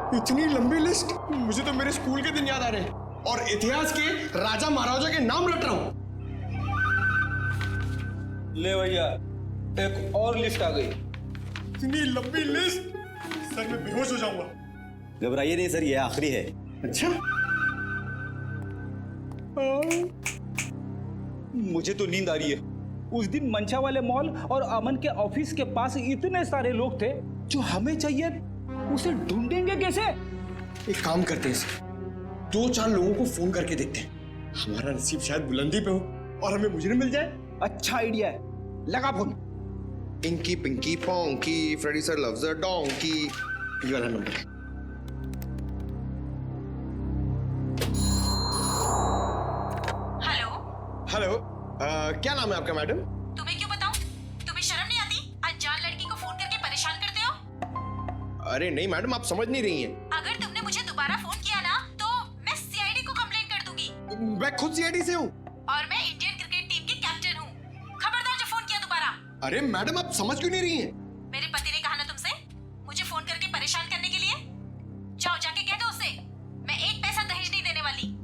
इतनी लंबी लिस्ट, मुझे तो मेरे स्कूल के दिन याद आ रहे हैं और इतिहास के राजा महाराजा के नाम रट रहा हूं। ले भैया, एक और लिस्ट आ गई। इतनी लंबी लिस्ट, सर मैं बेहोश हो जाऊंगा। घबराइए नहीं सर, ये आखिरी है। अच्छा, मुझे तो नींद आ रही है। उस दिन मंशा वाले मॉल और अमन के ऑफिस के पास इतने सारे लोग थे, जो हमें चाहिए उसे ढूंढेंगे कैसे? एक काम करते हैं सर, 2-4 लोगों को फोन करके देखते हैं। हमारा नसीब शायद बुलंदी पे हो और हमें मुजरिम मिल जाए। अच्छा आइडिया है, लगा phone. Inky pinky ponky, Freddy sir loves a donkey, ये वाला नंबर है। हेलो, क्या नाम है आपका मैडम? तुम्हें क्यों बताऊं? तुम्हें शर्म नहीं आती? अनजान लड़की को फोन करके परेशान करते हो। अरे नहीं मैडम, आप समझ नहीं रही हैं। अगर तुमने मुझे दोबारा फोन किया ना तो मैं सीआईडी को कंप्लेंट कर दूंगी। मैं खुद सीआईडी से हूँ। और मैं इंडियन क्रिकेट टीम की कैप्टन हूँ। खबरदार जो फोन किया दोबारा। अरे मैडम, आप समझ क्यों नहीं रही हैं? मेरे पति ने कहा ना तुमसे मुझे फोन करके परेशान करने के लिए। जाओ जाके कह दो उसे, मैं एक पैसा दहेज नहीं देने वाली।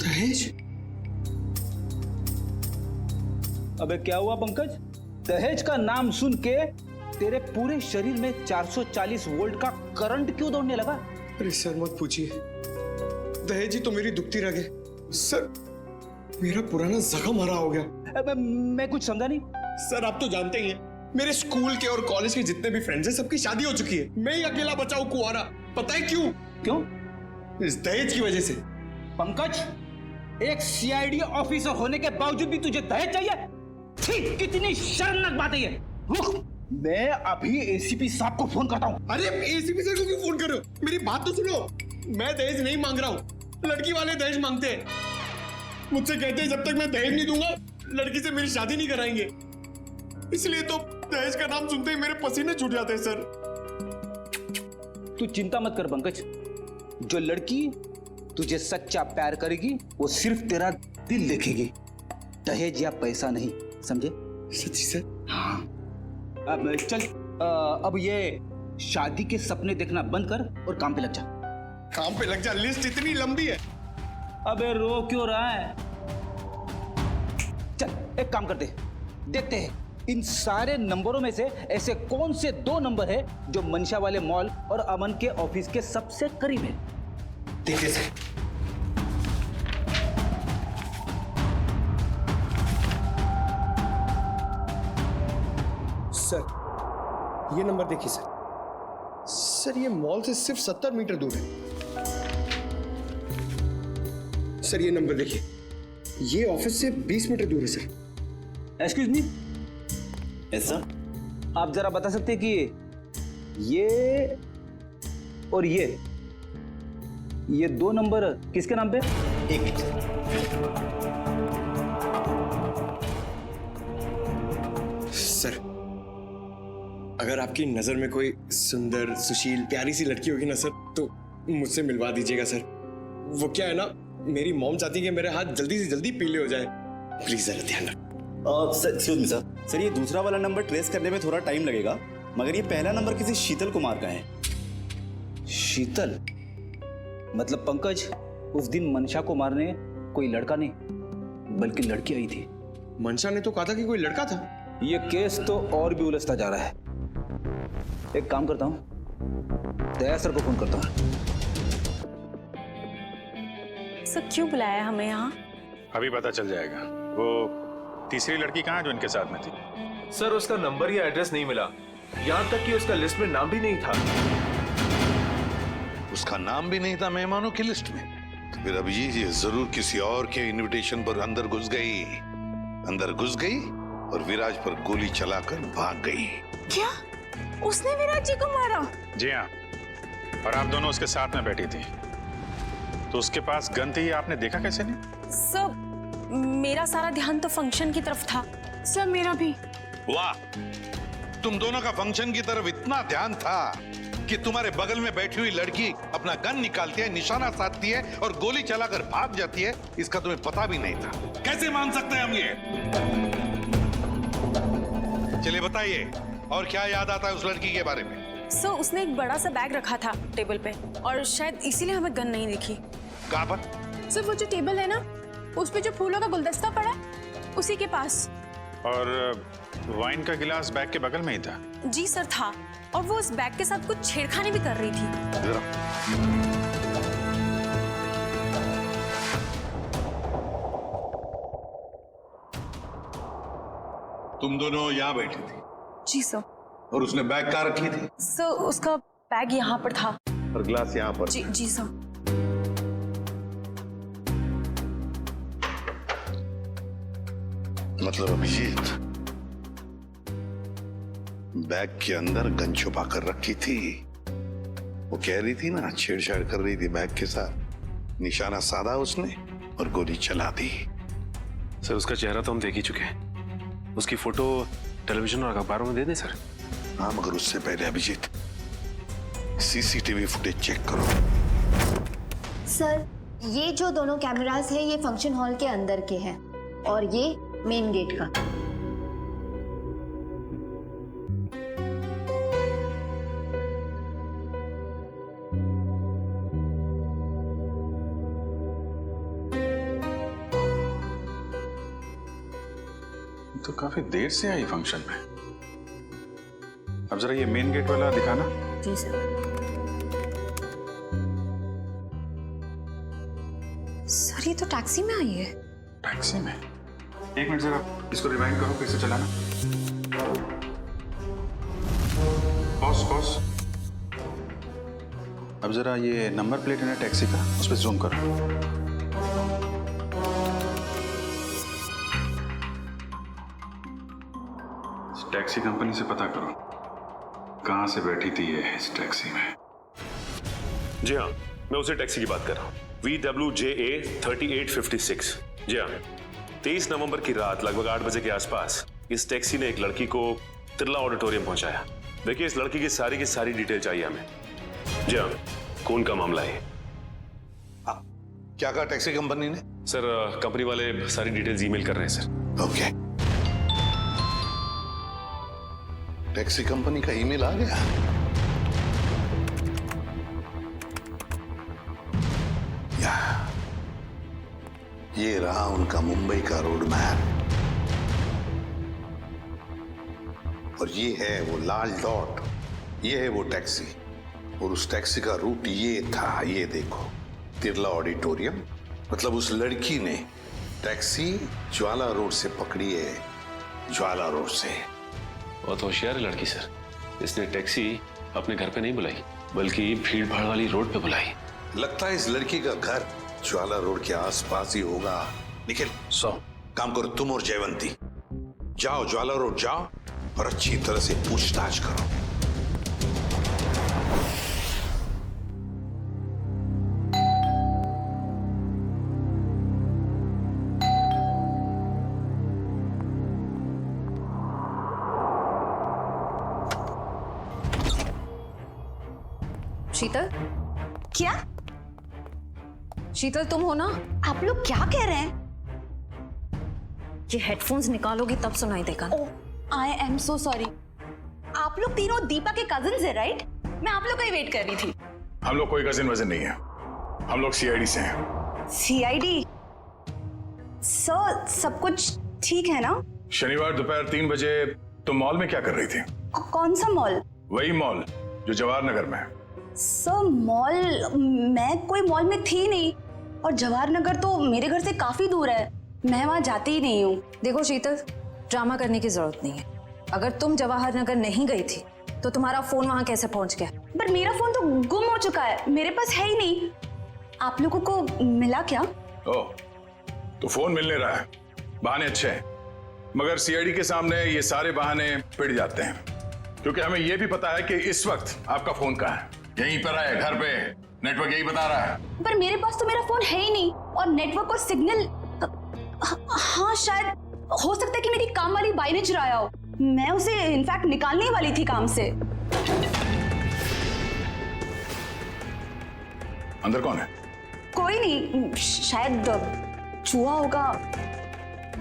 दहेज? अबे क्या हुआ पंकज? दहेज का नाम सुन के तेरे पूरे शरीर में 440 वोल्ट का करंट क्यों दौड़ने लगा? अरे सर मत पूछिए, दहेज ही तो मेरी दुखती रग है। सर मेरा पुराना जख्म हरा हो गया। अबे मैं कुछ समझा नहीं। सर आप तो जानते ही हैं, मेरे स्कूल के और कॉलेज के जितने भी फ्रेंड्स हैं सबकी शादी हो चुकी है। मैं ही अकेला बचा हूं कुंवारा। पता है क्यों? क्यों? इस दहेज की वजह से। पंकज, एक सीआईडी ऑफिसर होने के बावजूद भी तुझे दहेज चाहिए? छी, कितनी शर्मनाक बात है ये। रुक, मैं अभी एसीपी साहब को फोन करता हूँ। अरे एसीपी सर को क्यों फोन कर रहे हो? मेरी बात तो सुनो, मैं दहेज नहीं मांग रहा हूँ। लड़की वाले दहेज मांगते हैं। मुझसे कहते हैं जब तक मैं दहेज नहीं दूंगा लड़की से मेरी शादी नहीं कराएंगे। इसलिए तो दहेज का नाम सुनते ही मेरे पसीने छूट जाते हैं सर। तू चिंता मत कर पंकज, जो लड़की तुझे सच्चा प्यार करेगी वो सिर्फ तेरा दिल देखेगी, दहेज या पैसा नहीं, समझे? सच्ची सर? हाँ। अब चल, अब ये शादी के सपने देखना बंद कर और काम पे लग जा। काम पे लग जा? लिस्ट इतनी लंबी है। अबे रो क्यों रहा है? चल एक काम करते, देखते हैं इन सारे नंबरों में से ऐसे कौन से 2 नंबर है जो मंशा वाले मॉल और अमन के ऑफिस के सबसे करीब है। देखिए सर, सर ये नंबर देखिए सर। सर ये मॉल से सिर्फ 70 मीटर दूर है। सर ये नंबर देखिए, ये ऑफिस से 20 मीटर दूर है सर। एक्सक्यूज मी, ऐसा? आप जरा बता सकते हैं कि ये और ये 2 नंबर किसके नाम पे? एक मिनट। सर अगर आपकी नजर में कोई सुंदर सुशील प्यारी सी लड़की होगी ना सर, तो मुझसे मिलवा दीजिएगा सर। वो क्या है ना, मेरी मॉम चाहती है कि मेरे हाथ जल्दी से जल्दी पीले हो जाए। प्लीज जरा ध्यान रखो। सर एक्सक्यूज मी सर, ये दूसरा वाला नंबर ट्रेस करने में थोड़ा टाइम लगेगा, मगर ये पहला नंबर किसी शीतल कुमार का है। शीतल? मतलब पंकज, उस दिन मंशा को मारने कोई लड़का नहीं बल्कि लड़की आई थी। मंशा ने तो कहा था कि कोई लड़का था। ये केस तो और भी उलझता जा रहा है। एक काम करता हूं, दया सर को फोन करता हूं। सर क्यों बुलाया हमें यहाँ? अभी पता चल जाएगा। वो तीसरी लड़की कहाँ है जो इनके साथ में थी? सर उसका नंबर या एड्रेस नहीं मिला, यहाँ तक कि उसका लिस्ट में नाम भी नहीं था। उसका नाम भी नहीं था मेहमानों की लिस्ट में? तो फिर अब ये जरूर किसी और के इनविटेशन पर अंदर घुस गई और विराज पर गोली चलाकर भाग गई। क्या उसने विराज जी को मारा? जी हाँ, और आप दोनों उसके साथ में बैठी थी, तो उसके पास गन थी, आपने देखा कैसे नहीं? सर मेरा सारा ध्यान तो फंक्शन की तरफ था। सर मेरा भी। वाह, तुम दोनों का फंक्शन की तरफ इतना ध्यान था कि तुम्हारे बगल में बैठी हुई लड़की अपना गन निकालती है, निशाना साधती है और गोली चलाकर भाग जाती है, इसका तुम्हें पता भी नहीं था। कैसे मान सकते हैं हम ये? चलिए बताइए, और क्या याद आता है उस लड़की के बारे में? सर उसने एक बड़ा सा बैग रखा था टेबल पे और शायद इसीलिए हमें गन नहीं दिखी। कहाँ पर? सर वो जो टेबल है ना, उस पे जो फूलों का गुलदस्ता पड़ा है, उसी के पास। और वाइन का गिलास बैग के बगल में ही था? जी सर था, और वो उस बैग के साथ कुछ छेड़खानी भी कर रही थी। जरा तुम दोनों यहाँ बैठी थी जी सर। और उसने बैग कहाँ रखी थी? सर उसका बैग यहाँ पर था। और ग्लास यहाँ पर? जी जी सर। मतलब अभिजीत बैग के अंदर गन छुपा कर रखी थी। वो कह रही थी ना, छेड़छाड़ कर रही थी बैग के साथ। निशाना साधा उसने और गोली चला दी। सर उसका चेहरा तो हम देख ही चुके हैं, उसकी फोटो टेलीविजन और अखबारों में दे दें सर? हाँ, मगर उससे पहले अभिजीत सीसीटीवी फुटेज चेक करो। सर ये जो दोनों कैमरास है ये फंक्शन हॉल के अंदर के हैं और ये मेन गेट का। तो काफी देर से आई फंक्शन में। अब जरा ये मेन गेट वाला दिखाना। जी सर। सर ये तो टैक्सी में आई है। टैक्सी में? एक मिनट जरा इसको रिवाइंड करो, कैसे चलाना। पॉज। अब जरा ये नंबर प्लेट है ना टैक्सी का, उस पर जूम करो। टैक्सी कंपनी से पता करो कहां से बैठी थी ये इस टैक्सी में। जी हाँ, मैं उसी टैक्सी की बात कर रहा हूँ, VWJA 3856। जी हाँ, 23 नवंबर की रात लगभग 8 बजे के आसपास इस टैक्सी ने एक लड़की को तिरला ऑडिटोरियम पहुंचाया। देखिए इस लड़की की सारी डिटेल चाहिए हमें। जी हाँ, खून का मामला है। क्या कहा टैक्सी कंपनी ने? सर कंपनी वाले सारी डिटेल्स ईमेल कर रहे हैं सर। ओके, टैक्सी कंपनी का ईमेल आ गया। ये रहा उनका मुंबई का रोड मैप और ये है वो लाल डॉट, ये है वो टैक्सी और उस टैक्सी का रूट ये था। ये देखो, तिरला ऑडिटोरियम। मतलब उस लड़की ने टैक्सी ज्वाला रोड से पकड़ी है, ज्वाला रोड से। बहुत होशियार है लड़की सर, इसने टैक्सी अपने घर पे नहीं बुलाई बल्कि भीड़ भाड़ वाली रोड पे बुलाई। लगता है इस लड़की का घर ज्वाला रोड के आसपास ही होगा। निखिल, काम करो, तुम और जयवंती जाओ, ज्वाला रोड जाओ और अच्छी तरह से पूछताछ करो। शीतल, क्या? शीतल तुम हो ना? आप लोग क्या कह रहे हैं? ये हेडफोन्स निकालोगी तब सुनाई देगा। ओह आई एम सो सॉरी। आप लोग तीनों दीपा के कजिन्स हैं राइट? मैं आप लोग का ही वेट कर रही थी। हम लोग कोई कजिन वजन नहीं है, हम लोग CID से हैं। CID? सर सब कुछ ठीक है ना? शनिवार दोपहर 3 बजे तुम मॉल में क्या कर रही थी? कौन सा मॉल? वही मॉल जो जवाहर नगर में है। सर मॉल, मैं कोई मॉल में थी नहीं और जवाहर नगर तो मेरे घर से काफी दूर है, मैं वहां जाती ही नहीं हूँ। देखो शीतल, ड्रामा करने की जरूरत नहीं है। अगर तुम जवाहर नगर नहीं गई थी तो तुम्हारा फोन वहां कैसे पहुंच गया? पर मेरा फोन तो गुम हो चुका है, मेरे पास है ही नहीं। आप लोगों को मिला क्या? ओह, तो फोन मिलने रहा है, बहाने अच्छे हैं, मगर CID के सामने ये सारे बहाने पिट जाते हैं, क्योंकि हमें ये भी पता है कि इस वक्त आपका फोन कहाँ है। यहीं पर है, घर पे, नेटवर्क यही बता रहा है। पर मेरे पास तो मेरा फोन है ही नहीं और नेटवर्क और सिग्नल, हाँ शायद हो सकता है कि मेरी काम वाली बाई ने चुराया हो। मैं उसे इनफैक्ट निकालने वाली थी काम से। अंदर कौन है? कोई नहीं, शायद चूहा होगा।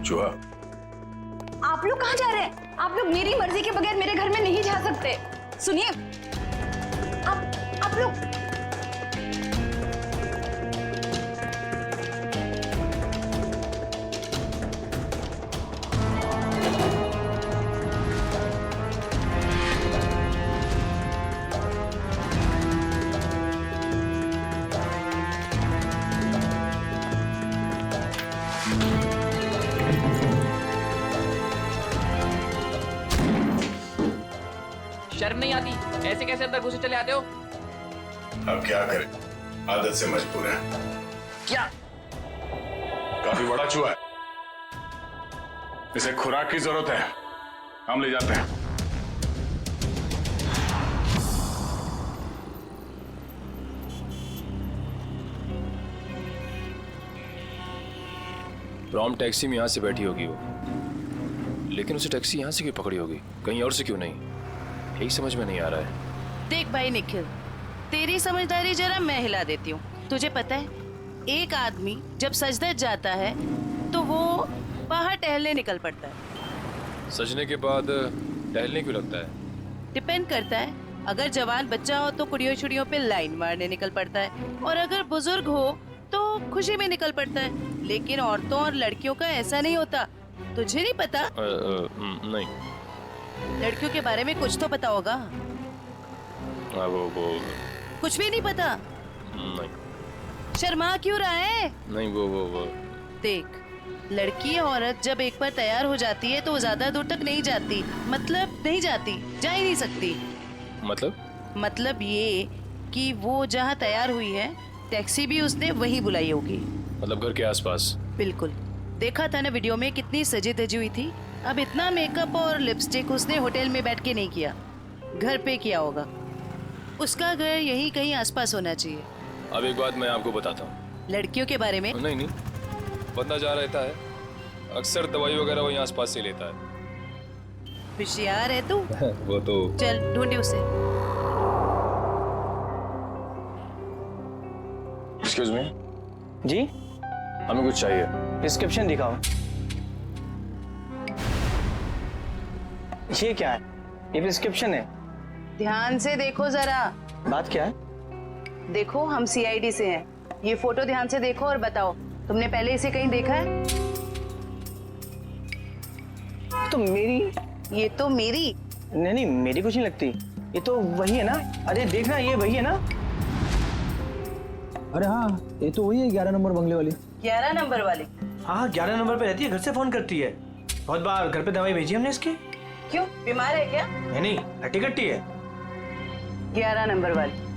चूहा? आप लोग कहाँ जा रहे हैं? आप लोग मेरी मर्जी के बगैर मेरे घर में नहीं जा सकते। सुनिए, लो। शर्म नहीं आती? ऐसे कैसे अंदर घुसे चले आते हो? अब क्या करें, आदत से मजबूर है। क्या? काफी बड़ा चूहा है, इसे खुराक की जरूरत है, हम ले जाते हैं। रॉम टैक्सी में यहाँ से बैठी होगी वो, लेकिन उसे टैक्सी यहाँ से क्यों पकड़ी होगी, कहीं और से क्यों नहीं, यही समझ में नहीं आ रहा है। देख भाई निखिल, तेरी समझदारी जरा मैं हिला देती हूँ। तुझे पता है, एक आदमी जब सजदर जाता है तो वो बाहर टहलने निकल पड़ता है। सजने के बाद टहलने क्यों लगता है? डिपेंड करता है, अगर जवान बच्चा हो तो कुड़ियों छुड़ियों पे लाइन मारने निकल पड़ता है, और अगर बुजुर्ग हो तो खुशी में निकल पड़ता है। लेकिन औरतों और लड़कियों का ऐसा नहीं होता। तुझे नहीं पता? नहीं। लड़कियों के बारे में कुछ तो पता होगा। वो कुछ भी नहीं पता? नहीं। शर्मा क्यों रहा है? नहीं वो देख, लड़की औरत जब एक बार तैयार हो जाती है तो वो ज्यादा दूर तक नहीं जाती, मतलब नहीं जाती, जा ही नहीं सकती। मतलब ये कि वो जहाँ तैयार हुई है, टैक्सी भी उसने वहीं बुलाई होगी। मतलब घर के आसपास? बिल्कुल। देखा था ना वीडियो में, कितनी सजी धजी हुई थी। अब इतना मेकअप और लिपस्टिक उसने होटल में बैठ के नहीं किया, घर पे किया होगा। उसका घर यहीं कहीं आसपास होना चाहिए। अब एक बात मैं आपको बताता हूँ। लड़कियों के बारे में? नहीं, बंदा जा रहता है, अक्सर दवाई वगैरह वहीं आसपास से लेता है। होशियार है तू। वो तो। चल ढूंढे उसे। Excuse me. जी, हमें कुछ चाहिए। प्रिस्क्रिप्शन दिखाओ। ये क्या है? ये प्रिस्क्रिप्शन है। ध्यान से देखो जरा। बात क्या है? देखो, हम सीआईडी से हैं। ये फोटो ध्यान से देखो और बताओ, तुमने पहले इसे कहीं देखा है? तो मेरी। ये तो मेरी। नहीं, मेरी कुछ नहीं लगती। ये तो वही है ना? अरे देखना, ये वही है ना? अरे हाँ, ये तो वही है 11 नंबर बंगले वाली। 11 नंबर वाली? हाँ, 11 नंबर पे रहती है, घर से फोन करती है। बहुत बार घर पे दवाई भेजी हमने इसकी। क्यों, बीमार है क्या? नहीं, हट्टी कट्टी है। 11 नंबर वाली।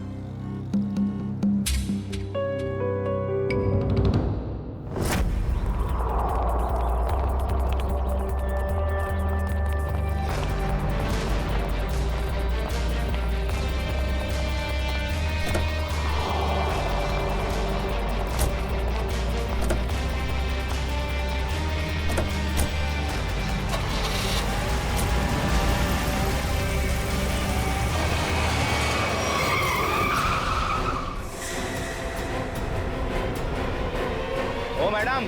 ओ मैडम,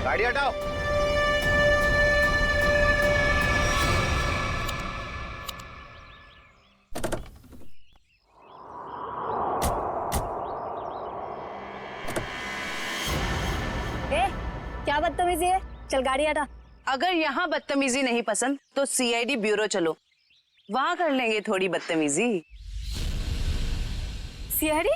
गाड़ी हटाओ। क्या बदतमीजी है? चल गाड़ी हटा। अगर यहाँ बदतमीजी नहीं पसंद तो सीआईडी ब्यूरो चलो, वहां कर लेंगे थोड़ी बदतमीजी। सीआईडी?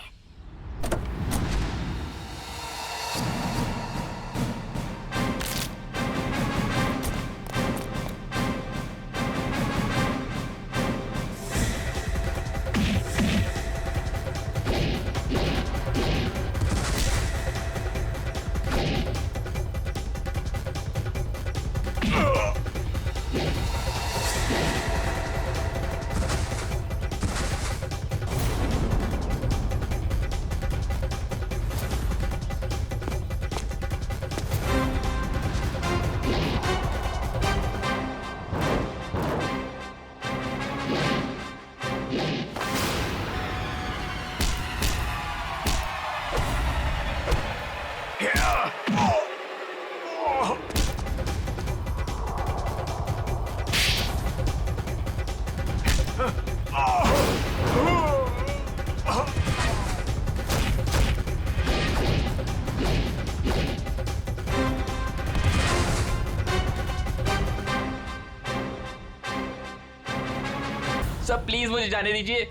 सर प्लीज मुझे जाने दीजिए,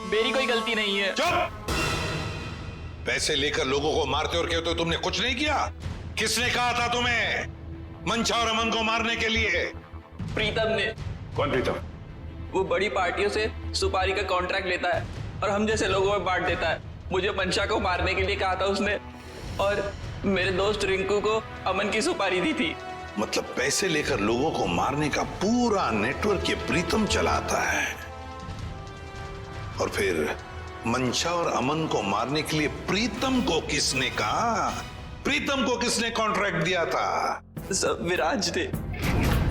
मेरी कोई गलती नहीं है। चुप! पैसे लेकर लोगों को मारते और कहते हो तुमने कुछ नहीं किया। किसने कहा था तुम्हें मंशा और अमन को मारने के लिए? प्रीतम ने। कौन प्रीतम? वो बड़ी पार्टियों से सुपारी का कॉन्ट्रैक्ट लेता है और हम जैसे लोगों में बांट देता है। मुझे मंशा को मारने के लिए कहा था उसने, और मेरे दोस्त रिंकू को अमन की सुपारी दी थी। मतलब पैसे लेकर लोगों को मारने का पूरा नेटवर्क ये प्रीतम चलाता है। और फिर मंशा और अमन को मारने के लिए प्रीतम को किसने कहा? प्रीतम को किसने कॉन्ट्रैक्ट दिया था? सब विराज ने।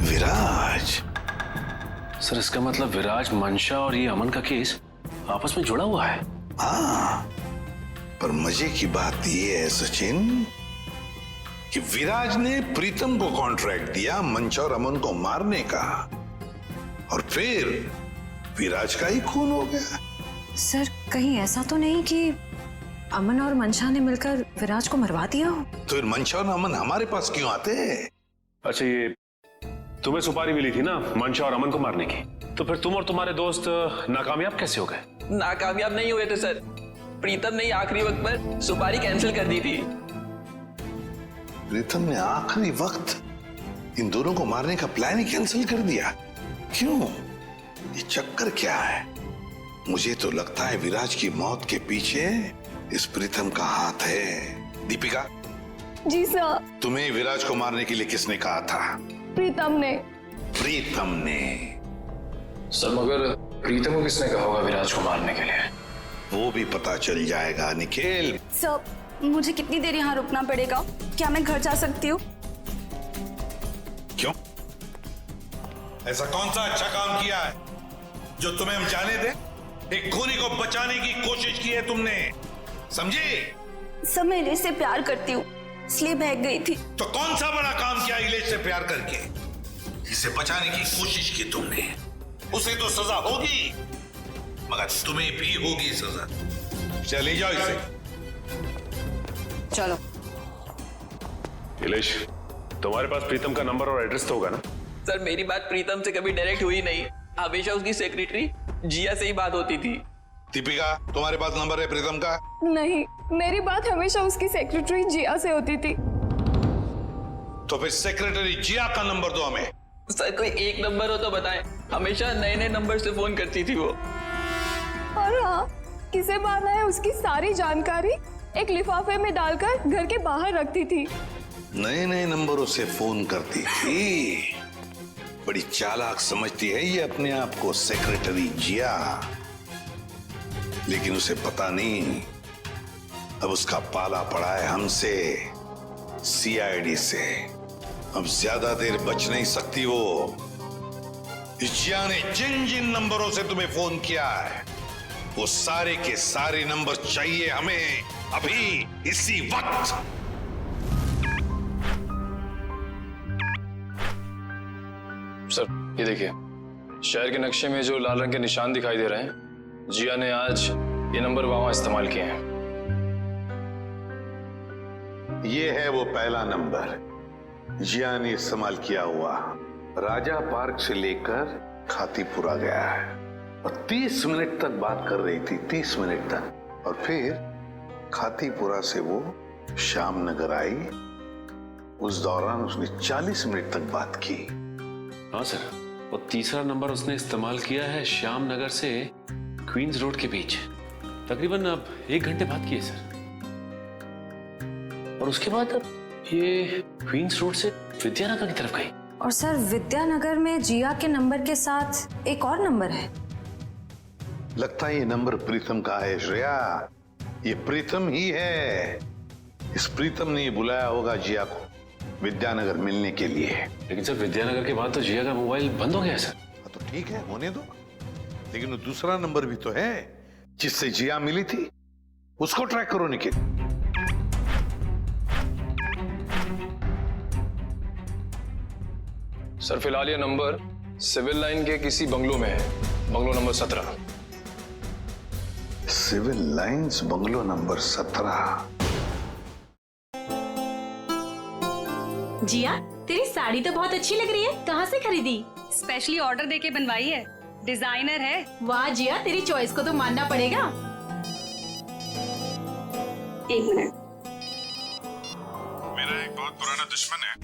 विराज? सर इसका मतलब विराज, मंशा और ये अमन का केस आपस में जुड़ा हुआ है। हाँ, पर मजे की बात ये है सचिन कि विराज ने प्रीतम को कॉन्ट्रैक्ट दिया मंशा और अमन को मारने का, और फिर विराज का ही खून हो गया। सर कहीं ऐसा तो नहीं कि अमन और मंशा ने मिलकर विराज को मरवा दिया हो? तो फिर मंशा और अमन हमारे पास क्यों आते? अच्छा, ये तुम्हें सुपारी मिली थी ना मंशा और अमन को मारने की, तो फिर तुम और तुम्हारे दोस्त नाकामयाब कैसे हो गए? नाकामयाब नहीं हुए थे सर, प्रीतम ने आखिरी वक्त पर सुपारी कैंसिल कर दी थी। प्रीतम ने आखिरी वक्त इन दोनों को मारने का प्लान ही कैंसिल कर दिया? क्यों? ये चक्कर क्या है? मुझे तो लगता है विराज की मौत के पीछे इस प्रीतम का हाथ है। दीपिका। जी सर। तुम्हें विराज को मारने के लिए किसने कहा था? प्रीतम ने। प्रीतम ने? सर मगर प्रीतम को किसने कहा होगा विराज को मारने के लिए? वो भी पता चल जाएगा निखिल। सर मुझे कितनी देर यहाँ रुकना पड़ेगा? क्या मैं घर जा सकती हूँ? क्यों? ऐसा कौन सा अच्छा काम किया है जो तुम्हें हम जाने दे? एक खूनी को बचाने की कोशिश की है तुमने, समझे? सब मैं इलेश से प्यार करती हूँ, इसलिए भाग गई थी। तो कौन सा बड़ा काम किया इलेश से प्यार करके? इसे बचाने की कोशिश की तुमने, उसे तो सजा होगी, मगर तुम्हें भी होगी सजा। चले जाओ इसे। चलो। इलेश, तुम्हारे पास प्रीतम का नंबर और एड्रेस तो होगा ना? सर मेरी बात प्रीतम से कभी डायरेक्ट हुई नहीं, हमेशा उसकी सेक्रेटरी जिया से ही बात होती थी। दीपिका, तुम्हारे पास नंबर है प्रीतम का? नहीं, मेरी बात हमेशा उसकी सेक्रेटरी जिया से होती थी। तो फिर सेक्रेटरी जिया का नंबर दो हमें। सर कोई एक नंबर हो तो बताएं, हमेशा नए नए नंबर से फोन करती थी वो। और हाँ, किसे बात है उसकी सारी जानकारी एक लिफाफे में डालकर घर के बाहर रखती थी। नए नए नंबरों से फोन करती थी। बड़ी चालाक समझती है ये अपने आप को सेक्रेटरी जिया, लेकिन उसे पता नहीं अब उसका पाला पड़ा है हमसे, सीआईडी से। अब ज्यादा देर बच नहीं सकती वो। जिया ने जिन जिन नंबरों से तुम्हें फोन किया है वो सारे के सारे नंबर चाहिए हमें अभी, इसी वक्त। सर ये देखिए, शहर के नक्शे में जो लाल रंग के निशान दिखाई दे रहे हैं, जिया ने आज ये नंबर वहां इस्तेमाल किए हैं। ये है वो पहला नंबर जिया ने इस्तेमाल किया हुआ। राजा पार्क से लेकर खातीपुरा गया है और 30 मिनट तक बात कर रही थी, 30 मिनट तक। और फिर खातीपुरा से वो श्याम नगर आई, उस दौरान उसने 40 मिनट तक बात की। हाँ सर, और तीसरा नंबर उसने इस्तेमाल किया है श्याम नगर से क्वींस रोड के बीच, तकरीबन अब 1 घंटे बात की है सर। और उसके बाद अब ये क्वींस रोड से विद्यानगर की तरफ गई। और सर विद्यानगर में जिया के नंबर के साथ एक और नंबर है। लगता है ये नंबर प्रीतम का है श्रेया, ये प्रीतम ही है। इस प्रीतम ने बुलाया होगा जिया को विद्यानगर मिलने के लिए। लेकिन सर विद्यानगर के बाद तो जिया का मोबाइल बंद हो गया सर। तो ठीक है, होने दो, लेकिन वो दूसरा नंबर भी तो है जिससे जिया मिली थी, उसको ट्रैक करो निखिल। सर फिलहाल ये नंबर सिविल लाइन के किसी बंगलो में है, bungalow number 17। Civil lines bungalow number 17। जिया तेरी साड़ी तो बहुत अच्छी लग रही है, कहाँ से खरीदी? स्पेशली ऑर्डर देके बनवाई है। डिजाइनर है। वाह जिया, तेरी चॉइस को तो मानना पड़ेगा। एक मिनट। मेरा एक बहुत पुराना दुश्मन है,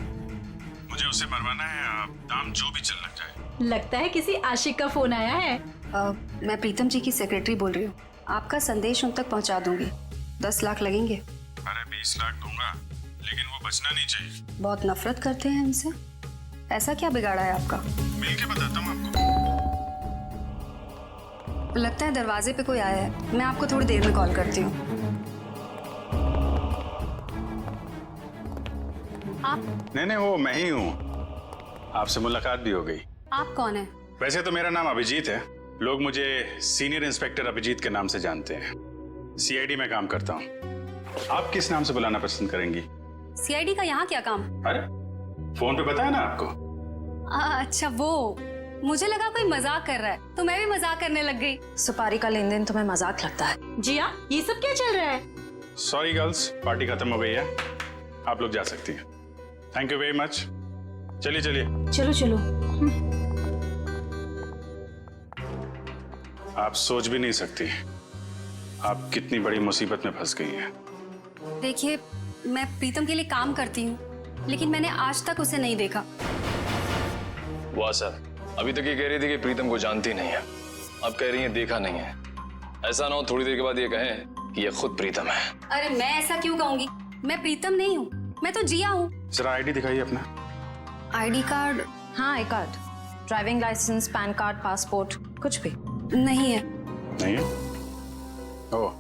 मुझे उसे मरवाना है। दाम जो भी चल लग जाए। लगता है किसी आशिक का फोन आया है। मैं प्रीतम जी की सेक्रेटरी बोल रही हूँ। आपका संदेश उन तक पहुँचा दूंगी। 10 लाख लगेंगे। अरे 20 लाख दूंगा, लेकिन वो बचना नहीं चाहिए। बहुत नफरत करते हैं उनसे। ऐसा क्या बिगाड़ा है आपका? मिल के बताता हूँ आपको। लगता है दरवाजे पे कोई आया है। मैं आपको थोड़ी देर में कॉल करती हूँ। आप? नहीं, वो मैं ही हूँ। आपसे मुलाकात भी हो गई। आप कौन है? वैसे तो मेरा नाम अभिजीत है, लोग मुझे सीनियर इंस्पेक्टर अभिजीत के नाम से जानते हैं। सीआईडी में काम करता हूँ। आप किस नाम से बुलाना पसंद करेंगी? सीआईडी का यहाँ क्या काम? अरे फोन पे बताया ना आपको। अच्छा वो, मुझे लगा कोई मजाक कर रहा है तो मैं भी मजाक करने लग गई। सुपारी का लेन देन तुम्हें मजाक लगता है? जिया, ये सब क्या चल रहा है? सॉरी गर्ल्स, पार्टी खत्म हो गई है, आप लोग जा सकती हैं। Thank you very much. चलिए चलिए। चलो चलो। आप सोच भी नहीं सकती आप कितनी बड़ी मुसीबत में फंस गई हैं। देखिए, मैं प्रीतम के लिए काम करती हूँ, लेकिन मैंने आज तक उसे नहीं देखा। वाह सर, अभी तक ये कह रही थी कि प्रीतम को जानती नहीं है, अब कह रही है देखा नहीं है। ऐसा ना हो थोड़ी देर के बाद ये कहें कि ये खुद प्रीतम है। अरे मैं ऐसा क्यों कहूंगी? मैं प्रीतम नहीं हूँ, मैं तो जिया हूँ। जरा आईडी दिखाइए अपना। ID card? हाँ, I card, driving licence, PAN card, passport, कुछ भी नहीं है। नहीं है? ओह,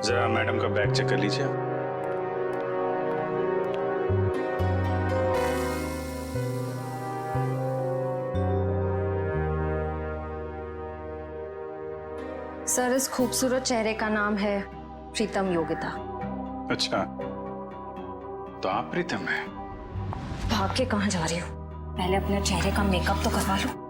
जरा मैडम का बैग चेक कर लीजिए। सर, इस खूबसूरत चेहरे का नाम है प्रीतम योगिता। अच्छा, तो आप प्रीतम हैं? भाग के कहाँ जा रही हो? पहले अपने चेहरे का मेकअप तो करवा लो।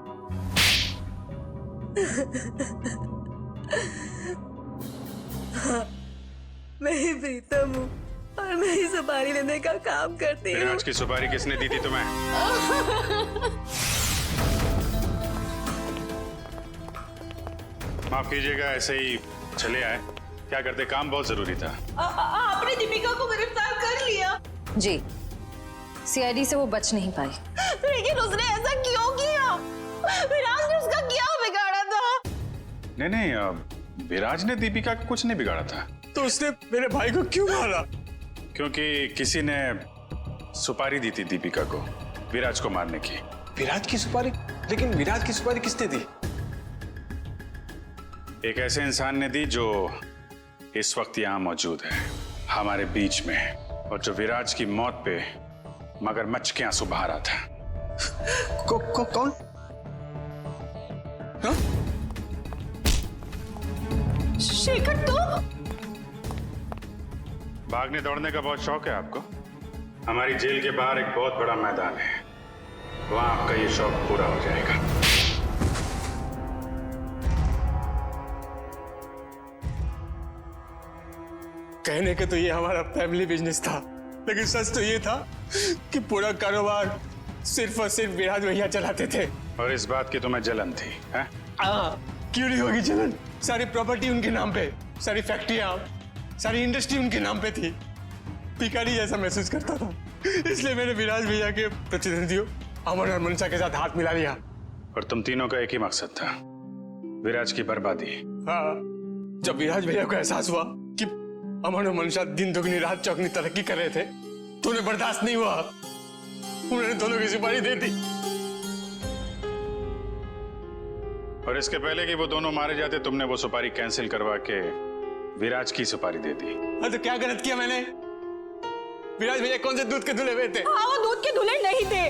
मैं ही प्रीतम हूँ और मैं ही सुपारी लेने का काम करती हूँ। आज की सुपारी किसने दी थी तुम्हें? माफ कीजिएगा, ऐसे ही चले आए। क्या करते, काम बहुत जरूरी था। आपने दीपिका को गिरफ्तार कर लिया? जी, सीआईडी से वो बच नहीं पाई। लेकिन उसने ऐसा क्यों किया? विराज ने उसका क्या बिगाड़ा था? नहीं, विराज ने दीपिका को कुछ नहीं बिगाड़ा था। तो उसने मेरे भाई को क्यों मारा? क्योंकि किसी ने सुपारी दी थी दीपिका को विराज को मारने की। विराज की सुपारी? लेकिन विराज की सुपारी किसने दी? एक ऐसे इंसान ने दी जो इस वक्त यहाँ मौजूद है हमारे बीच में, और जो विराज की मौत पे मगरमच्छ के आंसू बहा रहा था। कौन? हाँ? शेखर, तो भागने दौड़ने का बहुत शौक है आपको? हमारी जेल के बाहर एक बहुत बड़ा मैदान है, वहां आपका ये शौक पूरा हो जाएगा। कहने के तो ये हमारा फैमिली बिजनेस था, लेकिन सच तो ये था कि पूरा कारोबार सिर्फ और सिर्फ विराज भैया चलाते थे। और इस बात की तुम्हें जलन थी, हैं? क्यों नहीं होगी जलन? सारी प्रॉपर्टी उनके नाम पे, सारी फैक्ट्रियां, सारी इंडस्ट्री उनके नाम पे थी। भिखारी जैसा महसूस करता था, इसलिए मैंने विराज भैया के प्रतिद्वंदियों अमन और मनसा के साथ हाथ मिला लिया। और तुम तीनों का एक ही मकसद था, विराज की बर्बादी। हाँ, जब विराज भैया को एहसास हुआ कि अमन और मनसा दिन दुगनी रात चौगनी तरक्की कर रहे थे, तो उन्हें बर्दाश्त नहीं हुआ, उन्होंने दोनों की सुपारी दे दी। और इसके पहले कि वो दोनों मारे जाते, तुमने वो सुपारी कैंसिल करवा के विराज की सुपारी दे दी। हाँ, तो क्या गलत किया मैंने? विराज भैया कौन से दूध के धुले हुए थे? हाँ, वो दूध के धुले नहीं थे,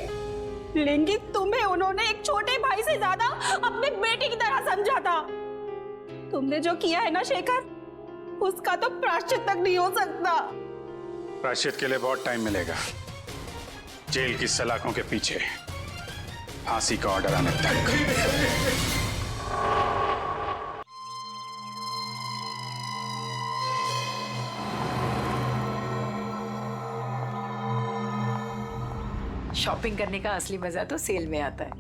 लेकिन तुम्हें उन्होंने एक छोटे भाई से ज्यादा अपने बेटे की तरह समझा था। तुमने जो किया है ना शेखर, उसका तो प्रायश्चित तक नहीं हो सकता। प्रायश्चित के लिए बहुत टाइम मिलेगा, जेल की सलाखों के पीछे फांसी का ऑर्डर आने तक। शॉपिंग करने का असली मजा तो सेल में आता है।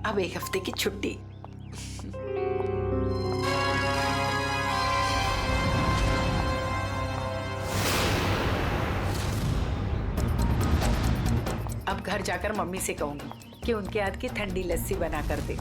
अब 1 हफ्ते की छुट्टी। अब घर जाकर मम्मी से कहूंगी कि उनके हाथ की ठंडी लस्सी बना कर दे।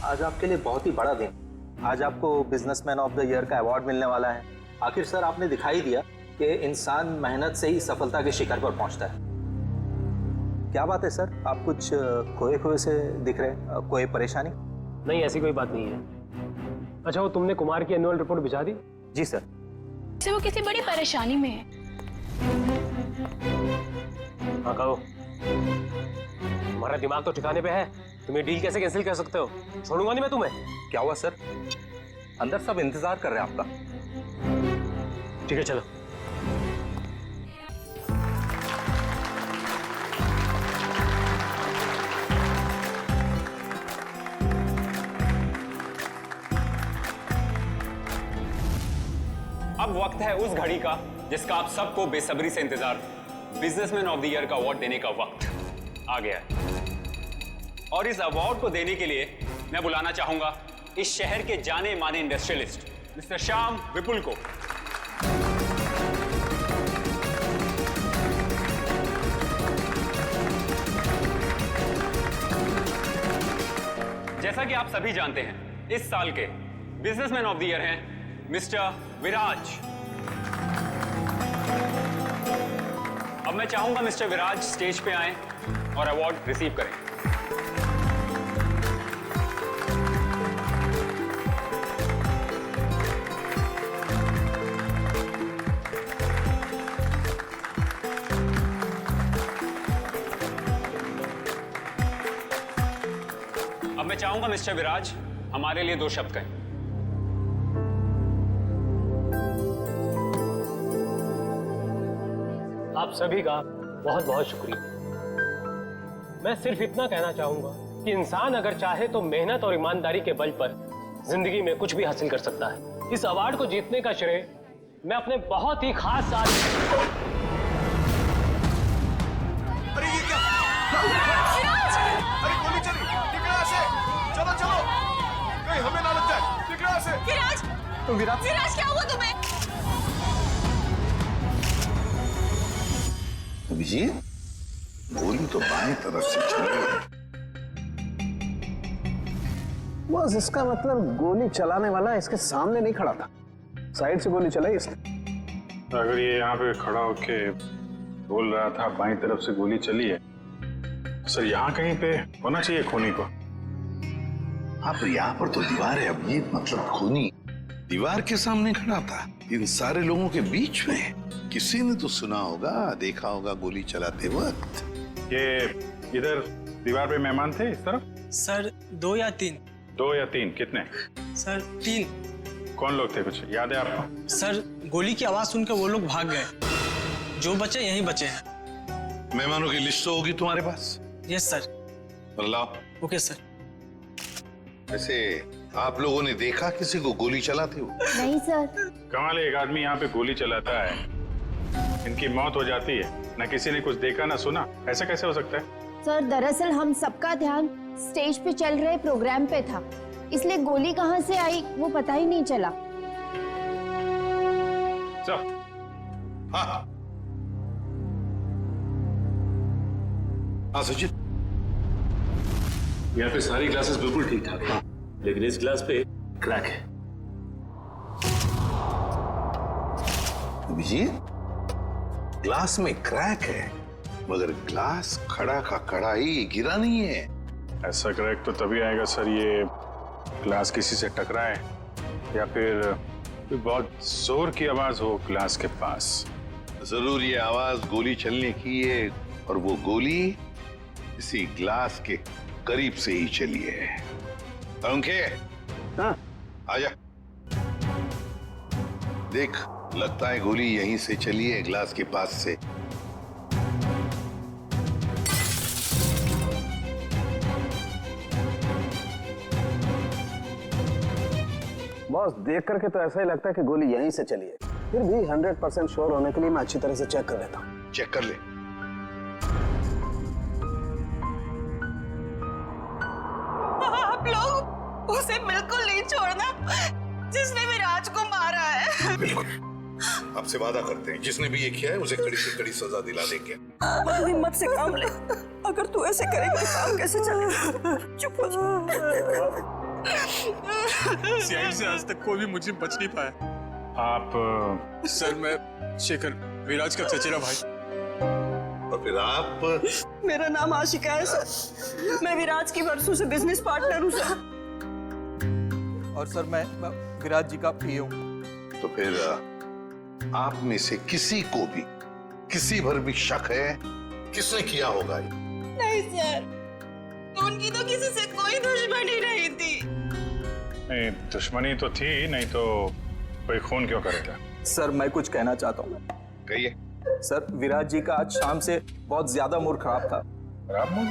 आज आपके लिए बहुत ही बड़ा दिन। आज आपको बिजनेसमैन ऑफ द ईयर का अवार्ड मिलने वाला है। आखिर सर आपने दिखाई दिया कि इंसान मेहनत से ही सफलता के शिखर पर पहुंचता है। क्या बात है सर, आप कुछ खोए खोए से दिख रहे, कोई परेशानी? नहीं, ऐसी कोई बात नहीं है। अच्छा, वो तुमने कुमार की एनुअल रिपोर्ट भिजा दी? जी सर। वो किसी बड़ी परेशानी में है। हाँ कहो। तुम्हारा दिमाग तो ठिकाने पे है, तुम ये डील कैसे कैंसिल कर सकते हो? छोड़ूंगा नहीं मैं तुम्हें। क्या हुआ सर? अंदर सब इंतजार कर रहे हैं आपका। ठीक है चलो। अब वक्त है उस घड़ी का जिसका आप सबको बेसब्री से इंतजार, बिजनेसमैन ऑफ द ईयर का अवार्ड देने का वक्त आ गया है। और इस अवार्ड को देने के लिए मैं बुलाना चाहूंगा इस शहर के जाने माने इंडस्ट्रियलिस्ट मिस्टर श्याम विपुल को। जैसा कि आप सभी जानते हैं, इस साल के बिजनेसमैन ऑफ द ईयर हैं मिस्टर विराज। अब मैं चाहूंगा मिस्टर विराज स्टेज पे आएं और अवार्ड रिसीव करें। अब मैं चाहूंगा मिस्टर विराज हमारे लिए 2 शब्द कहें। आप सभी का बहुत बहुत शुक्रिया। मैं सिर्फ इतना कहना चाहूंगा कि इंसान अगर चाहे तो मेहनत और ईमानदारी के बल पर जिंदगी में कुछ भी हासिल कर सकता है। इस अवार्ड को जीतने का श्रेय मैं अपने बहुत ही खास साथी। अरे ये क्या? अरे गोली चली, निकला से। चलो चलो, कहीं हमें ना लग जाए। निकला से। विराज, तो विराज क्या हुआ तुम्हें? अभिजीत, गोली तो बाएं तरफ से चली है। बस इसका मतलब गोली चलाने वाला इसके सामने नहीं खड़ा था, साइड से गोली चलाई इसने। अगर ये यहाँ पे खड़ा होके बोल रहा था बाईं तरफ से गोली चली है, सर यहाँ कहीं पे होना चाहिए खूनी को। हाँ, पर यहाँ पर तो दीवार है अभिजीत, मतलब खूनी दीवार के सामने खड़ा था, इन सारे लोगों के बीच में। किसी ने तो सुना होगा, देखा होगा गोली चलाते वक्त। ये इधर दीवार पे मेहमान थे इस तरफ? सर 2 या 3। 2 या 3? कितने? सर 3। कौन लोग थे, कुछ याद है आपको? सर गोली की आवाज सुनकर वो लोग भाग गए, जो बचे यहीं बचे हैं। मेहमानों की लिस्ट तो होगी तुम्हारे पास? Yes sir. लाओ। Okay sir. वैसे आप लोगों ने देखा किसी को गोली चलाते हुए? नहीं सर। कमाल है, एक आदमी यहाँ पे गोली चलाता है, इनकी मौत हो जाती है, ना किसी ने कुछ देखा ना सुना। ऐसा कैसे हो सकता है? सर दरअसल हम सबका ध्यान स्टेज पे चल रहे प्रोग्राम पे था, इसलिए गोली कहाँ से आई वो पता ही नहीं चला। हाँ सुजीत, यहाँ पे सारी ग्लासेस बिल्कुल ठीक ठाक है, लेकिन इस ग्लास पे क्रैक है। अभिजीत, ग्लास में क्रैक है, मगर ग्लास खड़ा का खड़ा ही, गिरा नहीं है। ऐसा क्रैक तो तभी आएगा सर, ये ग्लास किसी से टकराए या फिर बहुत जोर की आवाज हो ग्लास के पास, जरूर ये आवाज गोली चलने की है, और वो गोली इसी ग्लास के करीब से ही चली है। अंके, हाँ आजा। देख, लगता है गोली यहीं से चली है, ग्लास के पास से। बॉस, देख करके तो ऐसा ही लगता है कि गोली यहीं से चली है। फिर भी 100% श्योर होने के लिए मैं अच्छी तरह से चेक कर लेता हूँ। चेक कर ले। आप लोग उसे बिल्कुल नहीं छोड़ना जिसने विराज को मारा है। बिल्कुल, आपसे वादा करते हैं, जिसने भी ये किया है उसे कड़ी से कड़ी सजा दिला देंगे। तू हिम्मत से काम ले, अगर तू ऐसे करेगा तो काम कैसे चलेगा? चुप हो जा। सीआईडी से आज तक कोई भी मुझे बच नहीं पाया। आप सर, मैं शेखर, विराज का चचेरा भाई। और फिर आप? मेरा नाम आशिका है सर, मैं विराज की वर्षों से बिजनेस पार्टनर हूँ सर। और सर मैं विराज जी का पीए हूँ। तो फिर आप में से किसी को भी किसी भर भी शक है किसने किया होगा ये? नहीं सर, उनकी तो किसी से कोई दुश्मनी नहीं थी। नहीं, दुश्मनी तो थी, नहीं तो कोई खून क्यों करेगा? सर मैं कुछ कहना चाहता हूँ। कहिए। सर, विराज जी का आज शाम से बहुत ज्यादा मूड खराब था। खराब मूड?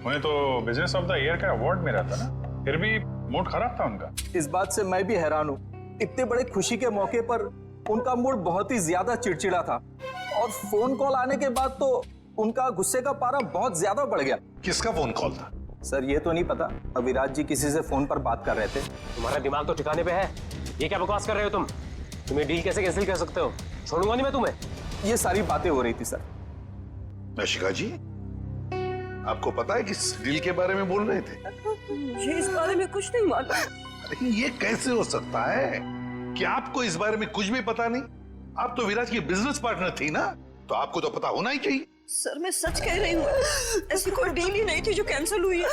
उन्हें तो बिजनेस ऑफ द ईयर का अवार्ड मिला था ना, फिर भी मूड खराब था उनका। इस बात से मैं भी हैरान हूँ, इतने बड़े खुशी के मौके पर उनका मूड बहुत ही ज्यादा चिड़चिड़ा था, और फोन कॉल आने के बाद तो उनका गुस्से का पारा बहुत ज्यादा बढ़ गया। किसका फोन कॉल था? सर ये तो नहीं पता, विराज जी किसी से फोन पर बात कर रहे थे। तुम्हारा दिमाग तो ठिकाने पे है, ये क्या बकवास कर रहे हो तुम? तुम्हें डील कैसे कैंसिल कर सकते हो? छोड़ूंगा नहीं मैं तुम्हें। ये सारी बातें हो रही थी सर। आशिका जी, आपको पता है किस डील के बारे में बोल रहे थे? मुझे इस बारे में कुछ नहीं मालूम। लेकिन ये कैसे हो सकता है कि आपको इस बारे में कुछ भी पता नहीं? आप तो विराज की बिजनेस पार्टनर थी ना, तो आपको तो पता होना ही चाहिए। सर मैं सच कह रही हूँ, ऐसी कोई डील ही नहीं थी जो कैंसिल हुई है।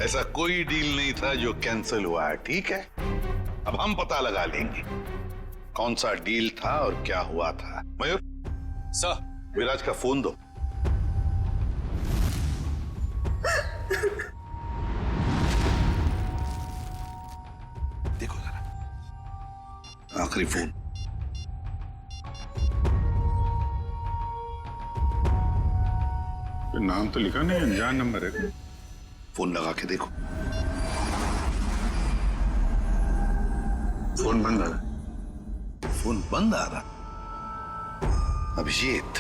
ऐसा कोई डील नहीं था जो कैंसिल हुआ है, ठीक है? अब हम पता लगा लेंगे कौन सा डील था और क्या हुआ था। मयूर सर, विराज का फोन दो। देखो जरा, आखिरी फोन। नाम तो लिखा नहीं, अनजान नंबर है। फोन लगा के देखो। फोन बंद आ रहा। फोन बंद आ रहा? अभिजीत,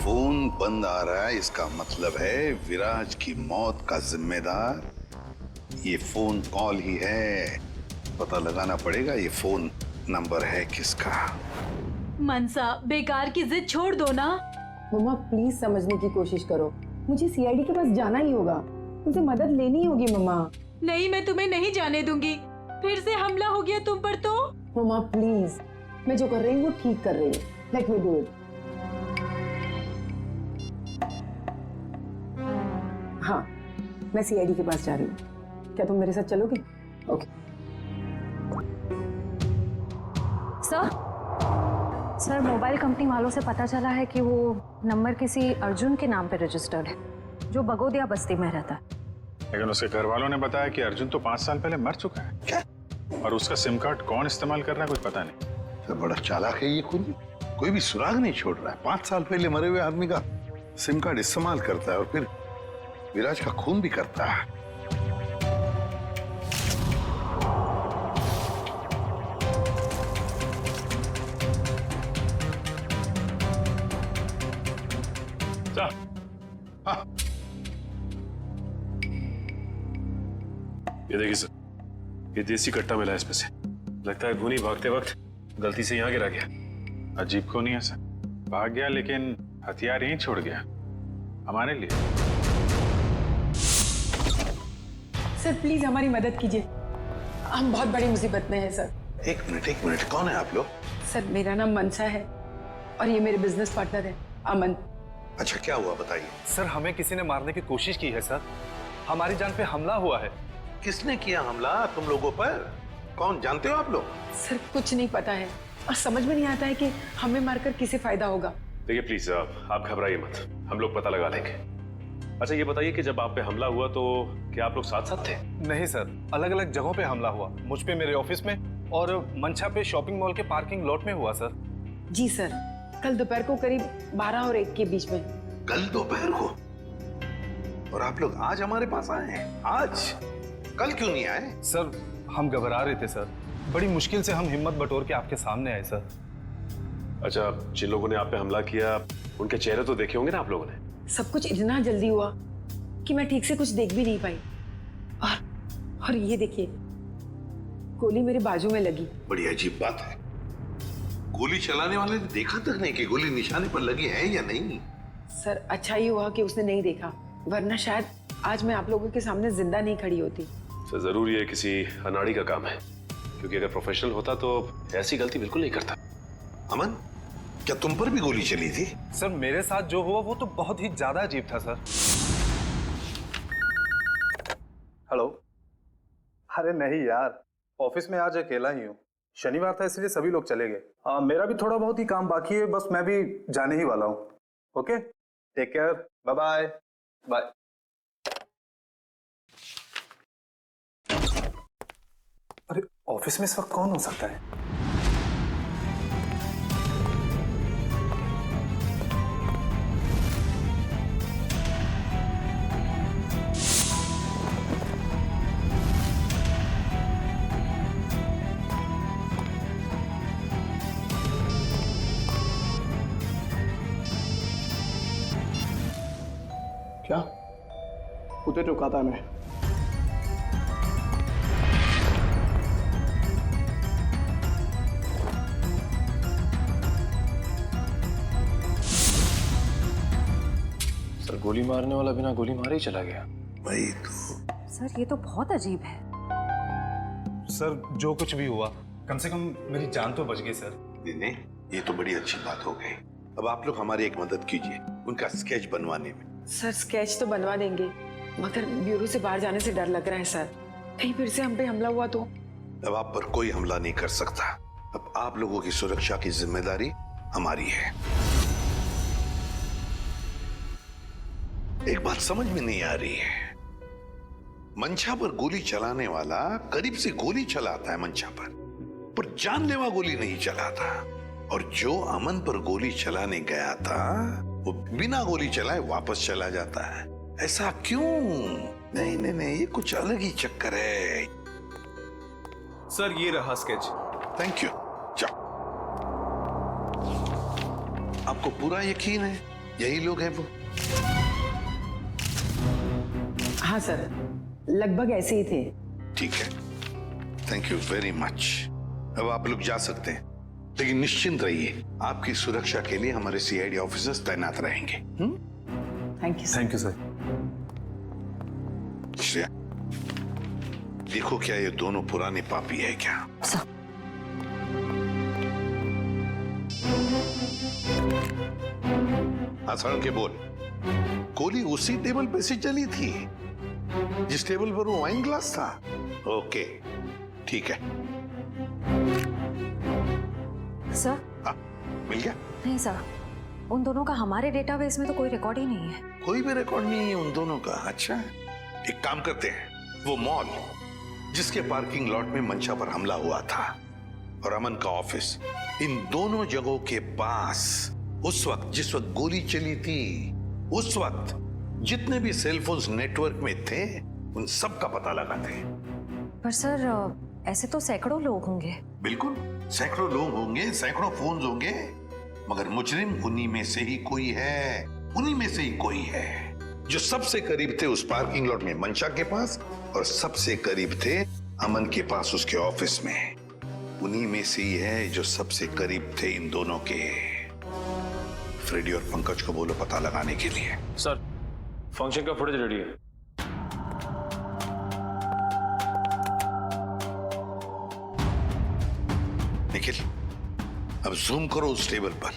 फोन बंद आ रहा है, इसका मतलब है विराज की मौत का जिम्मेदार ये फोन कॉल ही है। पता लगाना पड़ेगा ये फोन नंबर है किसका। मनसा, बेकार की जिद छोड़ दो ना। मम्मा प्लीज समझने की कोशिश करो, मुझे सीआईडी के पास जाना ही होगा, मुझे मदद लेनी होगी मम्मा। नहीं, मैं तुम्हें नहीं जाने दूंगी। फिर से हमला हो गया तुम पर तो। मम्मा प्लीज, मैं जो कर रही हूँ वो ठीक कर रही हूँ, लेट मी डू इट। हाँ, मैं सीआईडी के पास जा रही हूँ, क्या तुम मेरे साथ चलोगे? ओके। सर, मोबाइल कंपनी वालों से पता चला है कि वो नंबर किसी अर्जुन के नाम पे रजिस्टर्ड है, जो बगोदिया बस्ती में रहता है। लेकिन उसके घर वालों ने बताया कि अर्जुन तो 5 साल पहले मर चुका है। क्या? और उसका सिम कार्ड कौन इस्तेमाल कर रहा है कुछ पता नहीं। तो बड़ा चालाक है ये खुद, कोई भी सुराग नहीं छोड़ रहा है। 5 साल पहले मरे हुए आदमी का सिम कार्ड इस्तेमाल करता है और फिर विराज का खून भी करता है। हाँ। ये देखिए सर, ये देसी कट्टा मिला है इसमें से। लगता है गुनी भागते वक्त गलती से यहाँ गिरा गया। अजीब को नहीं है सर, भाग गया लेकिन हथियार यहीं छोड़ गया हमारे लिए। सर प्लीज हमारी मदद कीजिए, हम बहुत बड़ी मुसीबत में हैं सर। एक मिनट, कौन है आप लोग? सर मेरा नाम मनसा है और ये मेरे बिजनेस पार्टनर है अमन। अच्छा, क्या हुआ बताइए। सर, हमें किसी ने मारने की कोशिश की है सर, हमारी जान पे हमला हुआ है। किसने किया हमला तुम लोगों पर? कौन, जानते हो आप लोग? सर कुछ नहीं पता है, और समझ में नहीं आता है कि हमें मारकर किसे फायदा होगा। देखिए प्लीज आप घबराइए मत, हम लोग पता लगा लेंगे। अच्छा ये बताइए कि जब आप पे हमला हुआ तो क्या आप लोग साथ साथ थे? नहीं सर, अलग अलग जगहों पे हमला हुआ, मुझ पे मेरे ऑफिस में और मंचा पे शॉपिंग मॉल के पार्किंग लॉट में हुआ सर। जी सर, कल दोपहर को करीब 12 और 1 के बीच में। कल दोपहर को? और आप लोग आज हमारे पास आए हैं? आज? कल क्यों नहीं आए? सर हम घबरा रहे थे सर, बड़ी मुश्किल से हम हिम्मत बटोर के आपके सामने आए सर। अच्छा, जिन लोगों ने आप पे हमला किया उनके चेहरे तो देखे होंगे ना आप लोगों ने? सब कुछ इतना जल्दी हुआ कि मैं ठीक से कुछ देख भी नहीं पाई। और ये देखिए, गोली मेरे बाजू में लगी। बड़ी अजीब बात है, गोली चलाने वाले ने देखा तक नहीं कि गोली निशाने पर लगी है या नहीं। सर अच्छा ही हुआ कि उसने नहीं देखा, वरना शायद आज मैं आप लोगों के सामने जिंदा नहीं खड़ी होती। सर जरूरी है किसी अनाड़ी का काम है, क्योंकि अगर प्रोफेशनल होता तो ऐसी गलती बिल्कुल नहीं करता। अमन, क्या तुम पर भी गोली चली थी? सर मेरे साथ जो हुआ वो तो बहुत ही ज्यादा अजीब था सर। हेलो। अरे नहीं यार, ऑफिस में आज अकेला ही हूँ, शनिवार था इसलिए सभी लोग चले गए। मेरा भी थोड़ा बहुत ही काम बाकी है, बस मैं भी जाने ही वाला हूँ। Okay, take care, bye bye bye. अरे ऑफिस में इस वक्त कौन हो सकता है? क्या कुत्ते चुकाता मैं? सर गोली मारने वाला बिना गोली मारे ही चला गया। भाई तो सर ये तो बहुत अजीब है। सर जो कुछ भी हुआ, कम से कम मेरी जान तो बच गई सर। नहीं, ये तो बड़ी अच्छी बात हो गई। अब आप लोग हमारी एक मदद कीजिए उनका स्केच बनवाने में। सर स्केच तो बनवा देंगे, मगर ब्यूरो से बाहर जाने से डर लग रहा है सर, कहीं फिर से हम पे हमला हुआ तो। अब आप पर कोई हमला नहीं कर सकता। अब आप लोगों की सुरक्षा की जिम्मेदारी हमारी है। एक बात समझ में नहीं आ रही है, मंशा पर गोली चलाने वाला करीब से गोली चलाता है मंशा पर जानलेवा गोली नहीं चलाता, और जो अमन पर गोली चलाने गया था वो बिना गोली चलाए वापस चला जाता है। ऐसा क्यों? नहीं नहीं नहीं, ये कुछ अलग ही चक्कर है। सर ये रहा स्केच। Thank you. जाओ। आपको पूरा यकीन है यही लोग हैं वो? हाँ सर, लगभग ऐसे ही थे। ठीक है, थैंक यू वेरी मच। अब आप लोग जा सकते हैं, लेकिन निश्चिंत रहिए, आपकी सुरक्षा के लिए हमारे सीआईडी ऑफिसर्स तैनात रहेंगे। Thank you. Thank you sir. Shreya, देखो क्या ये दोनों पुराने पापी है क्या? हाँ सड़क के बोल। गोली उसी टेबल पे से चली थी जिस टेबल पर वो वाइन ग्लास था? ओके ठीक है। सर मिल गया? नहीं सर, उन दोनों का हमारे डेटाबेस में तो कोई रिकॉर्ड ही नहीं है। कोई भी रिकॉर्ड नहीं है उन दोनों का? अच्छा, एक काम करते हैं, वो मॉल जिसके पार्किंग लॉट में मंशा पर हमला हुआ था और अमन का ऑफिस, इन दोनों जगहों के पास उस वक्त जिस वक्त गोली चली थी, उस वक्त जितने भी सेलफोन्स नेटवर्क में थे उन सब का पता लगाते हैं। पर सर ऐसे तो सैकड़ों लोग होंगे। बिल्कुल, सैकड़ों लोग होंगे, सैकड़ों फोन होंगे, मगर मुजरिम उन्हीं में से ही कोई है, उन्हीं में से ही कोई है जो सबसे करीब थे उस पार्किंग लॉट में मंशा के पास, और सबसे करीब थे अमन के पास उसके ऑफिस में। उन्हीं में से ही है जो सबसे करीब थे इन दोनों के। फ्रेडी और पंकज को बोलो पता लगाने के लिए। सर फंक्शन का फुटेज रेडी है। निखिल, अब जूम करो उस टेबल पर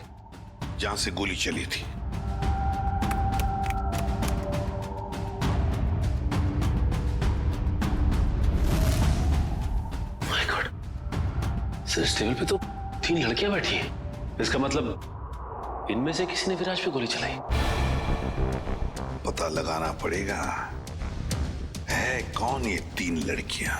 जहां से गोली चली थी। माय गॉड, सर इस टेबल पे तो 3 लड़कियां बैठी हैं। इसका मतलब इनमें से किसी ने विराज पे गोली चलाई। पता लगाना पड़ेगा है कौन ये 3 लड़कियां।